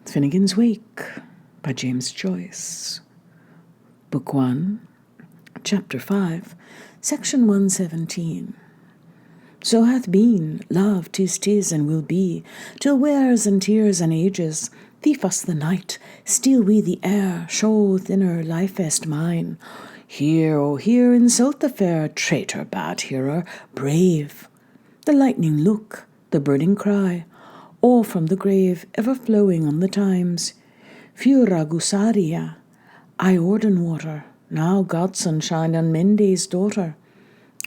Finnegans Wake by James Joyce. Book 1, Chapter 5, Section 117. So hath been, love, 'tis, and will be, till wears and tears and ages. Thief us the night, steal we the air, show thinner lifest mine. Hear, O hear, insult the fair, traitor, bad hearer, brave. The lightning look, the burning cry, all from the grave, ever flowing on the times. Fura gusaria, I Orden water, now God's sunshine on Mende's daughter.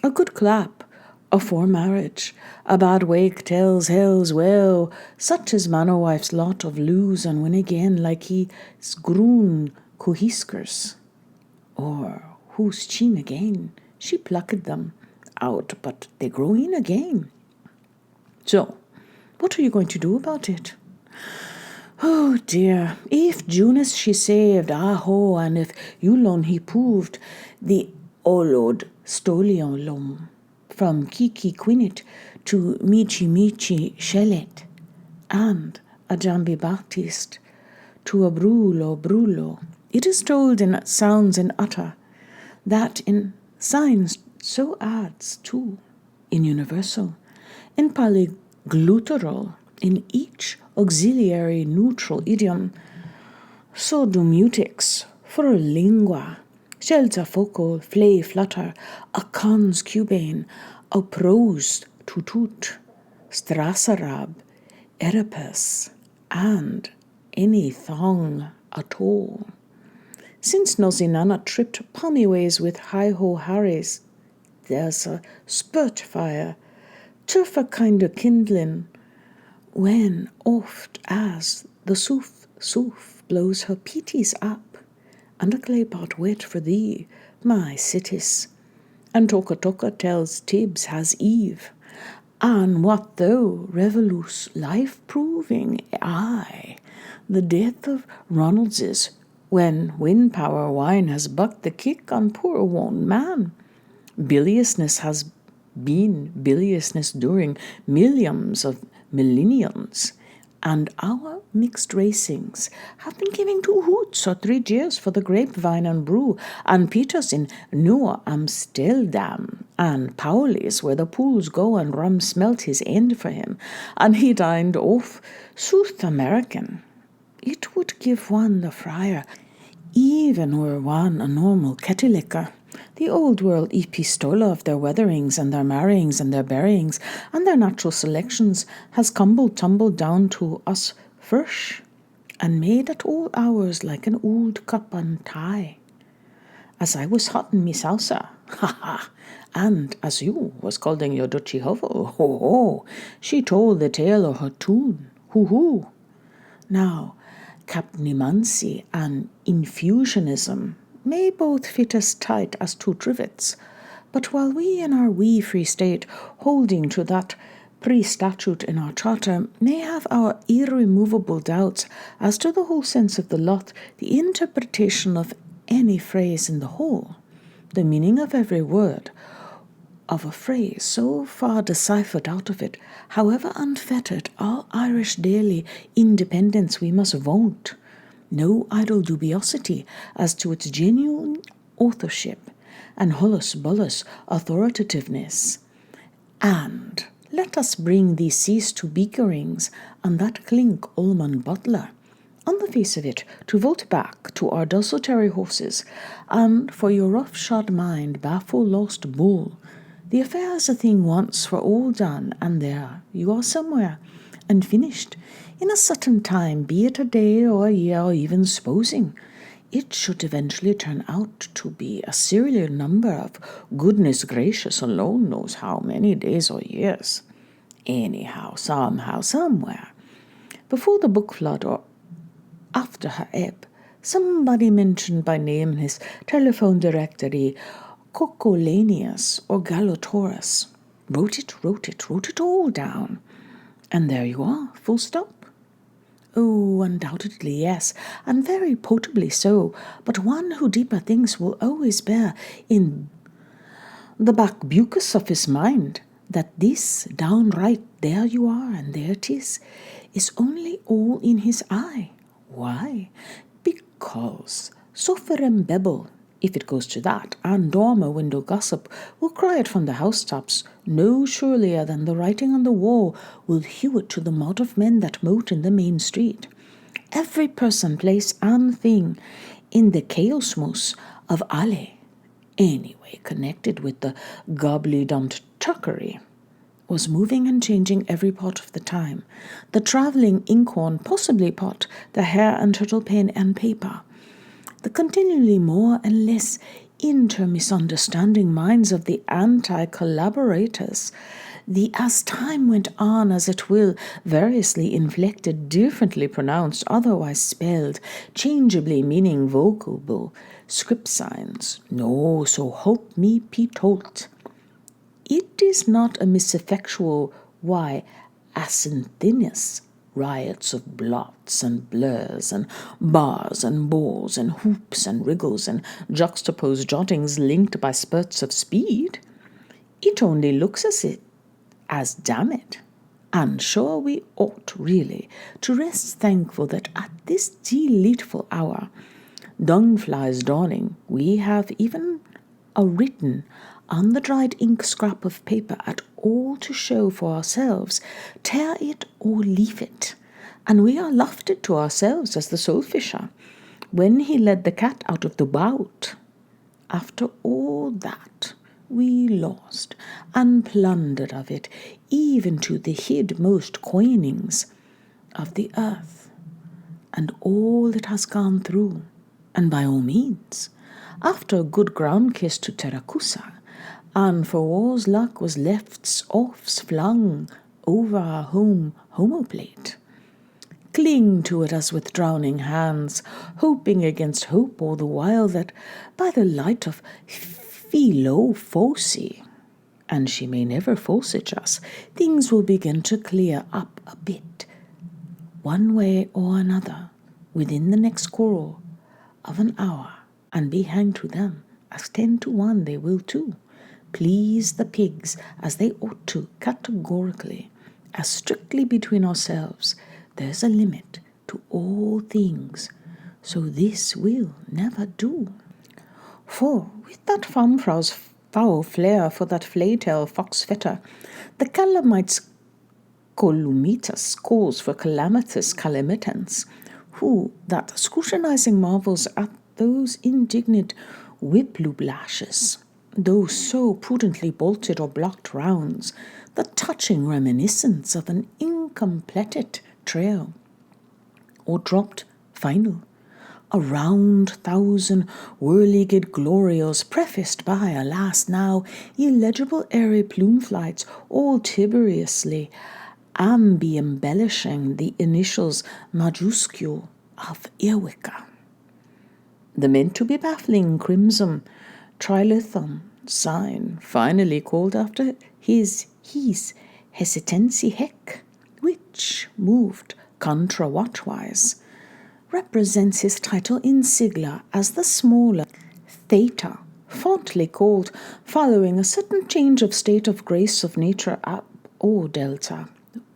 A good clap, a foremarriage, a bad wake tells hell's well. Such is man or wife's lot of lose and win again, like he sgroon cohiskers. Or whose chin again, she plucked them out, but they grow in again. So, what are you going to do about it? Oh dear, if Junus she saved, aho, and if Yulon he proved, the Olod Stoliolum, from Kiki Quinit to Michi Shellet, and a Giambattista to a Brulo, it is told in sounds and utter, that in signs so adds too, in universal, in polygluttural, in each auxiliary neutral idiom, so do mutix, for lingua, shelter focal, flay flutter, a cons cubane, a prose tutut, strasserab, eripus, and any thong at all. Since Nosinana tripped palmy ways with hi-ho harries, there's a spurt fire, turf a kind of kindling, when oft as the soof blows her peaties up, and a clay pot wet for thee, my cities. And Toka tells Tibbs has Eve, and what though revolus life proving, aye, the death of Ronalds's, when wind power wine has bucked the kick on poor one man. Biliousness has been biliousness during millions of millenniums, and our mixed racings have been giving 2 hoots or 3 jeers for the grapevine and brew, and Peters in New Amsterdam, and Pauli's where the pools go and rum smelt his end for him, and he dined off South American. It would give one the friar, even were one a normal ketilicker. The old world epistola of their weatherings and their marryings and their buryings and their natural selections has tumbled down to us first, and made at all hours like an old cup and tie. As I was hot in me salsa, ha, and as you was calling your Dutchy hovel, ho, she told the tale of her tune, hoo. Now, capnimancy and infusionism may both fit as tight as 2 trivets, but while we in our wee free state, holding to that pre-statute in our charter, may have our irremovable doubts as to the whole sense of the lot, the interpretation of any phrase in the whole, the meaning of every word of a phrase so far deciphered out of it, however unfettered our Irish daily independence we must vaunt, no idle dubiosity as to its genuine authorship and holus-bolus authoritativeness. And let us bring these seas to beakerings and that clink Allman Butler, on the face of it, to vote back to our desultory horses, and for your rough-shod mind baffle lost bull. The affair is a thing once for all done, and there you are somewhere, and finished, in a certain time, be it a day or a year or even supposing it should eventually turn out to be a serial number of goodness gracious alone knows how many days or years. Anyhow, somehow, somewhere, before the book flood or after her ebb, somebody mentioned by name in his telephone directory Cocolanius or Gallotaurus. Wrote it all down. And there you are, full stop. Oh, undoubtedly, yes, and very potably so, but one who deeper things will always bear in the back bucus of his mind that this downright there you are and there 'tis is only all in his eye, Why? Because Sopherem Bebel, if it goes to that, and dormer window gossip will cry it from the housetops no surelier than the writing on the wall will hew it to the mote of men that mote in the main street. Every person, place, and thing in the chaosmos of Ale, anyway connected with the gobbly-dumped tuckery, was moving and changing every part of the time. The travelling inkhorn, possibly pot, the hair and turtle pen and paper, the continually more and less inter-misunderstanding minds of the anti-collaborators, the as time went on as it will, variously inflected, differently pronounced, otherwise spelled, changeably meaning vocable, script signs. No, so help me Pete Holt. It is not a miseffectual why asynthesis riots of blots and blurs and bars and balls and hoops and wriggles and juxtaposed jottings linked by spurts of speed. It only looks as damn it. And sure we ought really to rest thankful that at this delightful hour, dung flies dawning, we have even a written on the dried ink scrap of paper at all to show for ourselves, tear it or leave it, and we are lofted to ourselves as the soul fisher, when he led the cat out of the boat. After all that, we lost and plundered of it, even to the hidmost coinings of the earth, and all it has gone through, and by all means, after a good ground kiss to Terracusa, and for all's luck was left offs flung over our home homoplate. Cling to it as with drowning hands, hoping against hope all the while that by the light of Philo Foci, and she may never forsage us, things will begin to clear up a bit, one way or another, within the next quarrel of an hour, and be hanged to them, as 10 to 1 they will too. Please the pigs as they ought to, categorically, as strictly between ourselves. There's a limit to all things, so this will never do. For with that Famfrau's foul flair for that flaytail fox fetter, the calamites columitas calls for calamitous calamitans, who that scrutinizing marvels at those indignant whiplublashes, those so prudently bolted or blocked rounds, the touching reminiscence of an incompleted trail, or dropped final, a round thousand whirligig glorios prefaced by, alas now, illegible airy plume flights, all tiberiously embellishing the initials majuscule of Earwicker. The meant to be baffling crimson trilithon sign, finally called after his hesitancy heck, which, moved contra watchwise, represents his title in sigla as the smaller theta, fondly called, following a certain change of state of grace of nature up or delta,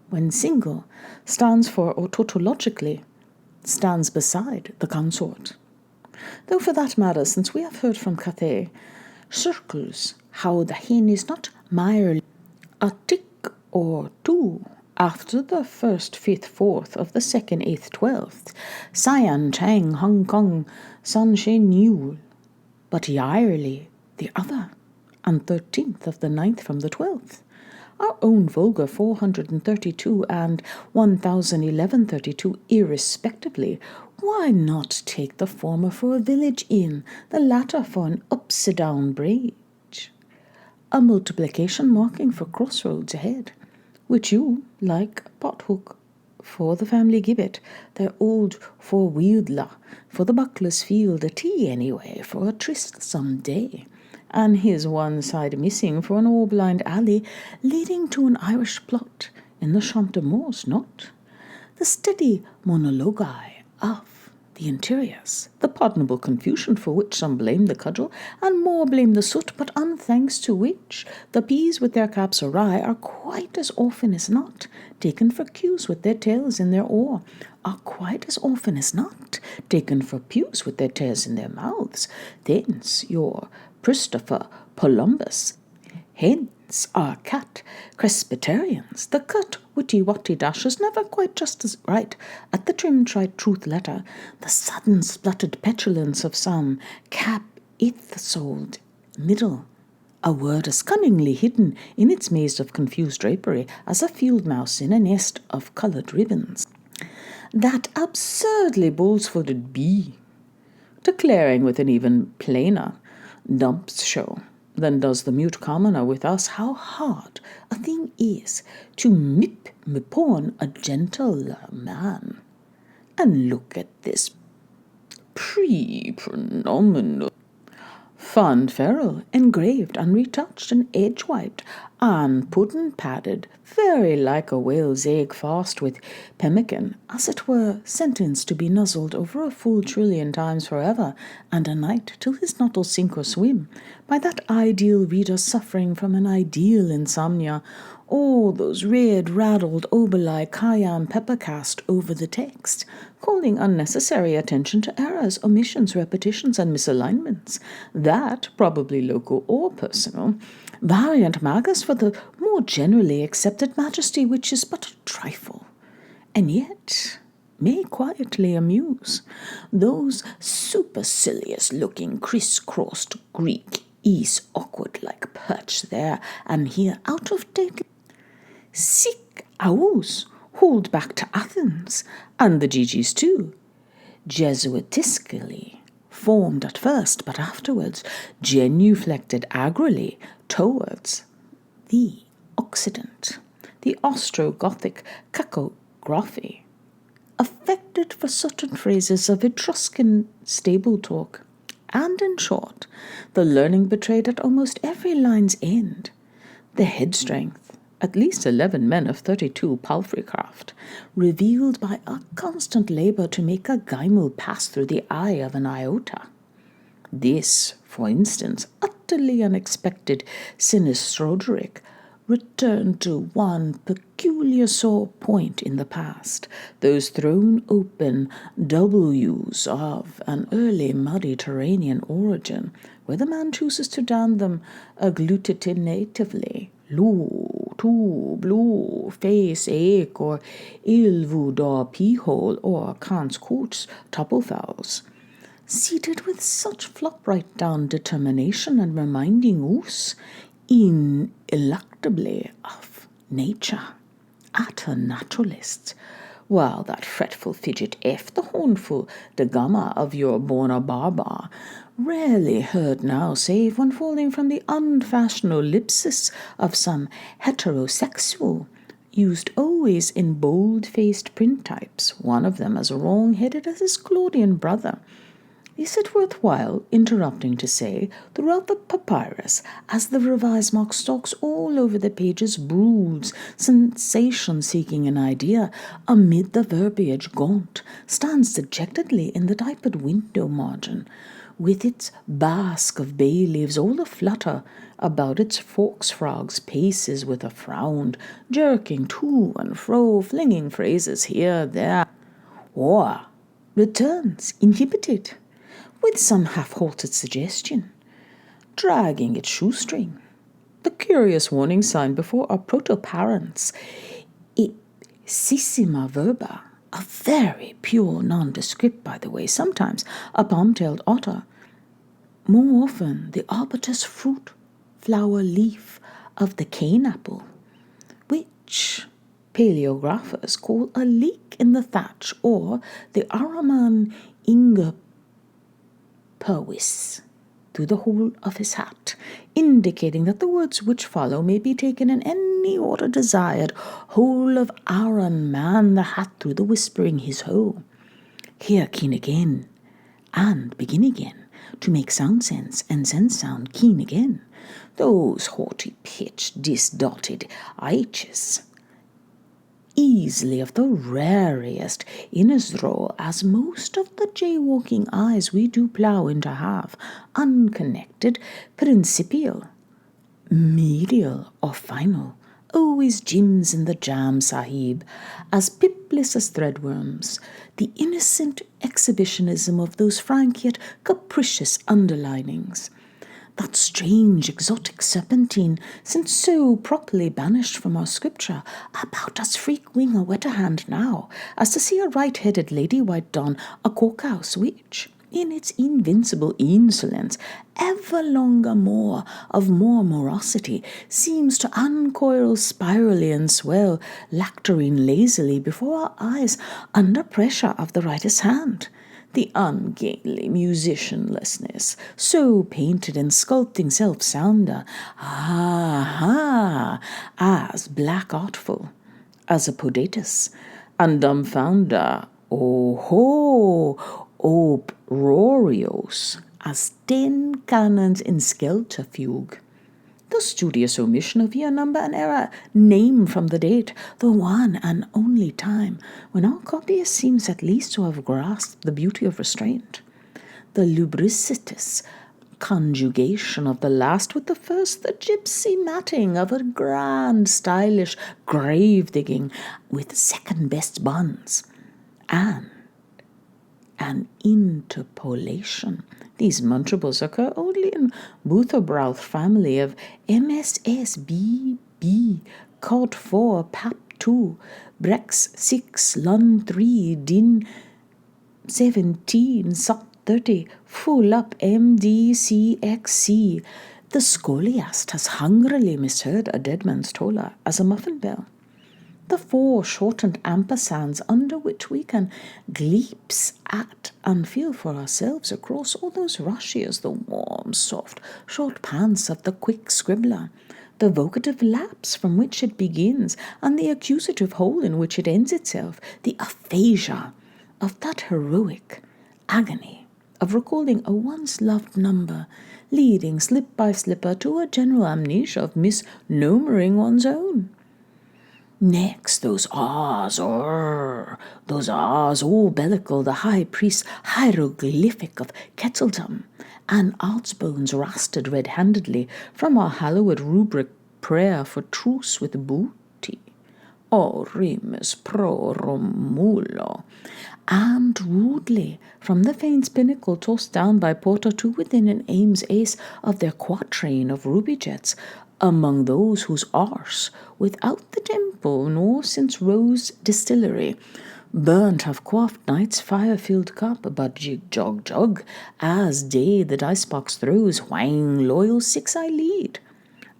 when single stands for, or tautologically stands beside, the consort. Though for that matter, since we have heard from Cathay circles how the hen is not merely a tick or two after the first, fifth, fourth of the second, eighth, 12th, Sian, Chang, Hong Kong, San Shen Yule, but yearly the other, and 13th of the 9th from the 12th. Our own vulgar 432 and 101132 irrespectively, why not take the former for a village inn, the latter for an upside-down bridge? A multiplication marking for crossroads ahead, which you, like pothook for the family gibbet, their old four-wheedler for the buckler's field, a tea anyway, for a tryst some day, and his one side missing for an all-blind alley leading to an Irish plot in the Champ de Mars, not the steady monologi of the interiors, the pardonable confusion for which some blame the cudgel, and more blame the soot, but unthanks to which the peas with their caps awry are quite as often as not taken for cues with their tails in their oar, are quite as often as not taken for pews with their tails in their mouths. Thence your Christopher Columbus. Hence our cat Presbyterians. The curt witty-watty dash is never quite just as right at the trim tried truth letter. The sudden spluttered petulance of some cap-ith-soled middle. A word as cunningly hidden in its maze of confused drapery as a field mouse in a nest of coloured ribbons. That absurdly bold-footed bee, declaring with an even plainer dumps show than does the mute commoner with us how hard a thing is to mip upon a gentler man. And look at this pre-pronominal fund ferrule, engraved and retouched and edge-wiped and pudding-padded, very like a whale's egg fast with pemmican, as it were sentenced to be nuzzled over a full trillion times forever and a night till his nut'll sink or swim, by that ideal reader suffering from an ideal insomnia, all those red, raddled, obeli, cayenne pepper cast over the text, calling unnecessary attention to errors, omissions, repetitions, and misalignments, that, probably local or personal, variant magus for the more generally accepted majesty which is but a trifle, and yet may quietly amuse those supercilious-looking criss-crossed Greek is awkward like perch there and here out of date sick owls hauled back to Athens, and the Gigi's too, Jesuitiscally formed at first, but afterwards genuflected agrally towards the Occident, the Austro-Gothic cacography, affected for certain phrases of Etruscan stable talk, and in short, the learning betrayed at almost every line's end, the head strength, at least 11 men of 32 palfrey craft, revealed by a constant labour to make a gymel pass through the eye of an iota. This, for instance, utterly unexpected Sinistroderic returned to one peculiar sore point in the past, those thrown open W's of an early Mediterranean origin, where the man chooses to down them agglutinatively, lu, tu, blue, face, ache, or ilvu da pee-hole, or Kant's quotes, topple-fouls, seated with such flop-right-down determination and reminding us ineluctably of nature, utter naturalists, while that fretful fidget F, the hornful de gamma of your Bona Barba, rarely heard now save when falling from the unfashionable ellipsis of some heterosexual, used always in bold-faced print types, one of them as wrong-headed as his Claudian brother. Is it worthwhile interrupting to say, throughout the papyrus, as the revised mark stalks all over the pages, broods, sensation-seeking an idea, amid the verbiage gaunt, stands dejectedly in the diapered window margin, with its basque of bay leaves all aflutter about its forks frogs, paces with a frown, jerking to and fro, flinging phrases here, there, or returns inhibited, with some half-halted suggestion, dragging its shoestring, the curious warning sign before our proto-parents, ipsissima verba, a very pure nondescript, by the way, sometimes a palm-tailed otter, more often the arbutus fruit, flower, leaf of the cane apple, which paleographers call a leak in the thatch, or the Araman Inga Perwis, through the hole of his hat, indicating that the words which follow may be taken in any order desired. Hole of Aaron, man the hat through the whispering his hoe. Here keen again, and begin again, to make sound sense, and sense sound keen again. Those haughty pitched, disdotted H's, easily of the rarest in his row, as most of the jaywalking eyes we do plough into half, unconnected, principial, medial, or final, always Jims in the jam, sahib, as pipless as threadworms, the innocent exhibitionism of those frank yet capricious underlinings. That strange exotic serpentine, since so properly banished from our scripture, about as freak-wing a wetter hand now, as to see a right-headed lady white don a courthouse which, in its invincible insolence, ever longer more of more morosity, seems to uncoil spirally and swell lactarine lazily before our eyes under pressure of the writer's hand. The ungainly musicianlessness, so painted and sculpting self-sounder, as black artful, as a podatus, and dumbfounder, uproarious, as 10 cannons in skelterfuge. The studious omission of year, number, and era, name from the date, the one and only time when our copyist seems at least to have grasped the beauty of restraint. The lubricitous conjugation of the last with the first, the gypsy matting of a grand, stylish grave digging with second-best buns, and an interpolation. These munchables occur only in Butherbrauth family of MSSBB, Cod 4, Pap 2, Brex 6, Lun 3, Din 17, Sop 30, Full Up MDCXC. The scholiast has hungrily misheard a dead man's toller as a muffin bell. The 4 shortened ampersands under which we can glimpse at and feel for ourselves across all those rushes, the warm, soft, short pants of the quick scribbler, the vocative lapse from which it begins, and the accusative hole in which it ends itself, the aphasia of that heroic agony of recalling a once-loved number, leading slip by slipper to a general amnesia of misnomering one's own. Next, those R's, all bellical, the high priest's hieroglyphic of kettledom, and artsbones rasted red-handedly from our hallowed rubric prayer for truce with booty. Orimus pro Romulo, and rudely from the faint's pinnacle tossed down by Porter to within an aim's ace of their quatrain of ruby jets, among those whose arse, without the temple nor since Rose distillery, burnt have quaffed night's fire-filled cup, but jig-jog-jog, as day the dice-box throws, whang, loyal 6 I lead.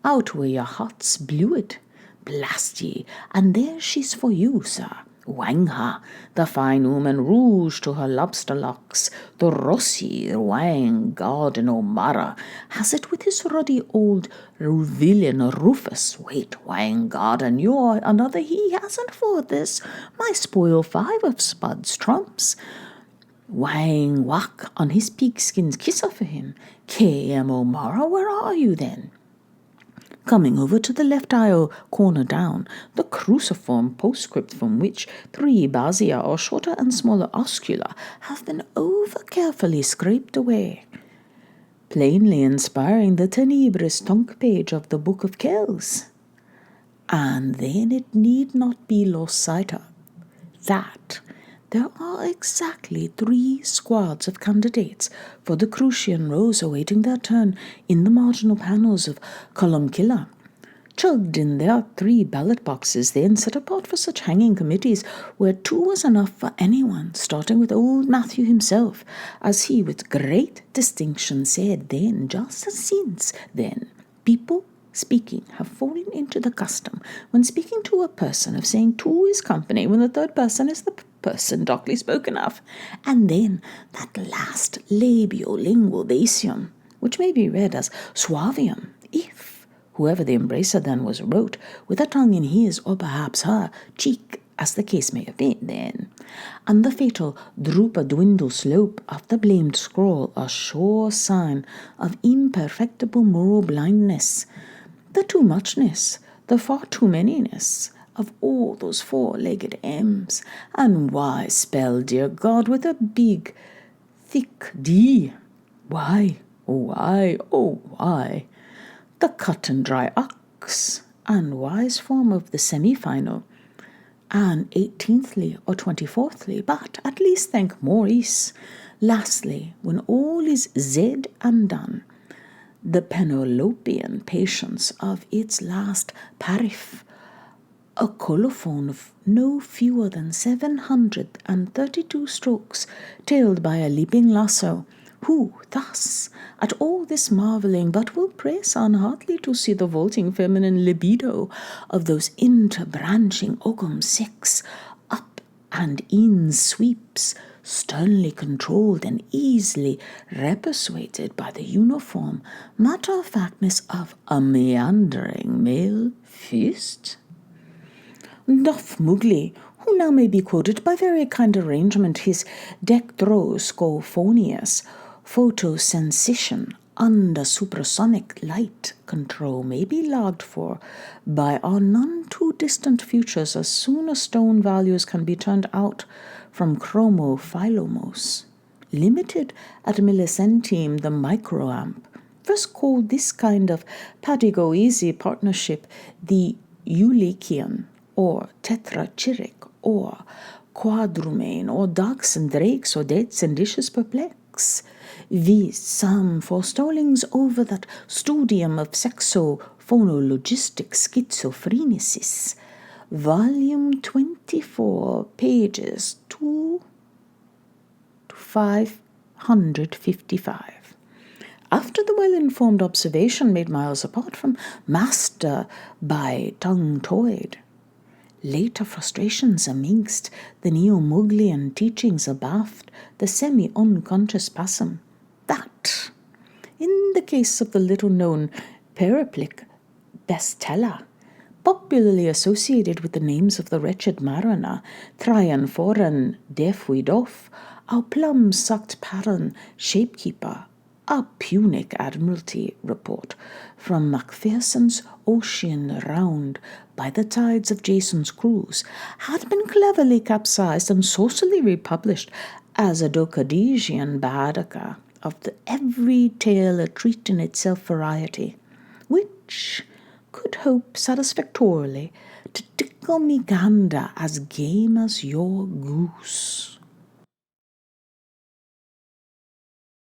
Out where your hearts blew it, blast ye, and there she's for you, sir. Wang her, the fine woman rouge to her lobster locks, the Rossi, Wang, Garden O'Mara, has it with his ruddy old villain Rufus. Wait, Wang, Garden, you're another he hasn't for this, my spoil 5 of Spud's trumps. Wang, whack on his pigskin's kisser for him. K.M. O'Mara, where are you then? Coming over to the left aisle, corner down, the cruciform postscript from which 3 basia or shorter and smaller oscula have been over-carefully scraped away, plainly inspiring the tenebris tongue page of the Book of Kells. And then it need not be lost sight of that there are exactly 3 squads of candidates for the Crucian rows awaiting their turn in the marginal panels of Column Killer, chugged in their 3 ballot boxes, then set apart for such hanging committees where 2 was enough for anyone, starting with old Matthew himself, as he with great distinction said then, just as since then, people speaking have fallen into the custom, when speaking to a person, of saying 2 is company when the third person is the person darkly spoken of, and then that last labio-lingual basium, which may be read as suavium, if whoever the embracer then was wrote, with a tongue in his, or perhaps her, cheek, as the case may have been then, and the fatal droop-a-dwindle slope of the blamed scrawl a sure sign of imperfectible moral blindness, the too muchness, the far too manyness of all those 4-legged M's, and why spell, dear God, with a big, thick D? Why, oh why, oh why? The cut and dry ox, and wise form of the semi-final, and 18thly or 24thly, but at least thank Maurice. Lastly, when all is said and done, the Penelopian patience of its last parif, a colophon of no fewer than 732 strokes, tailed by a leaping lasso, who thus, at all this marvelling, but will press unheartily to see the vaulting feminine libido of those interbranching occam six, up and in sweeps, sternly controlled and easily repersuaded by the uniform matter-of-factness of a meandering male fist? Doth Mowgli, who now may be quoted by very kind arrangement, his decthroscophonious photosensation under supersonic light control may be logged for by our none too distant futures as soon as stone values can be turned out from chromophilomos, limited at millicentime the microamp. First called this kind of Padigo-Easy partnership the Eulichian, or tetrachiric, or quadrumane, or ducks and drakes, or dates and dishes perplex, viz. Some forestallings over that studium of sexophonologistic schizophrenesis, volume 24, pages 2 to 555. After the well-informed observation made miles apart from master by tongue-toyed, later frustrations amidst the neo-Mowglian teachings abaft the semi-unconscious passim, that, in the case of the little-known periplic Bestella, popularly associated with the names of the wretched mariner, Tryan Foran Defuidoff, our plum-sucked Paran shapekeeper, a Punic Admiralty report from Macpherson's Ocean Round by the tides of Jason's cruise had been cleverly capsized and saucily republished as a Docadesian Baedeker of the every tale a treat in itself variety, which could hope satisfactorily to tickle me gander as game as your goose.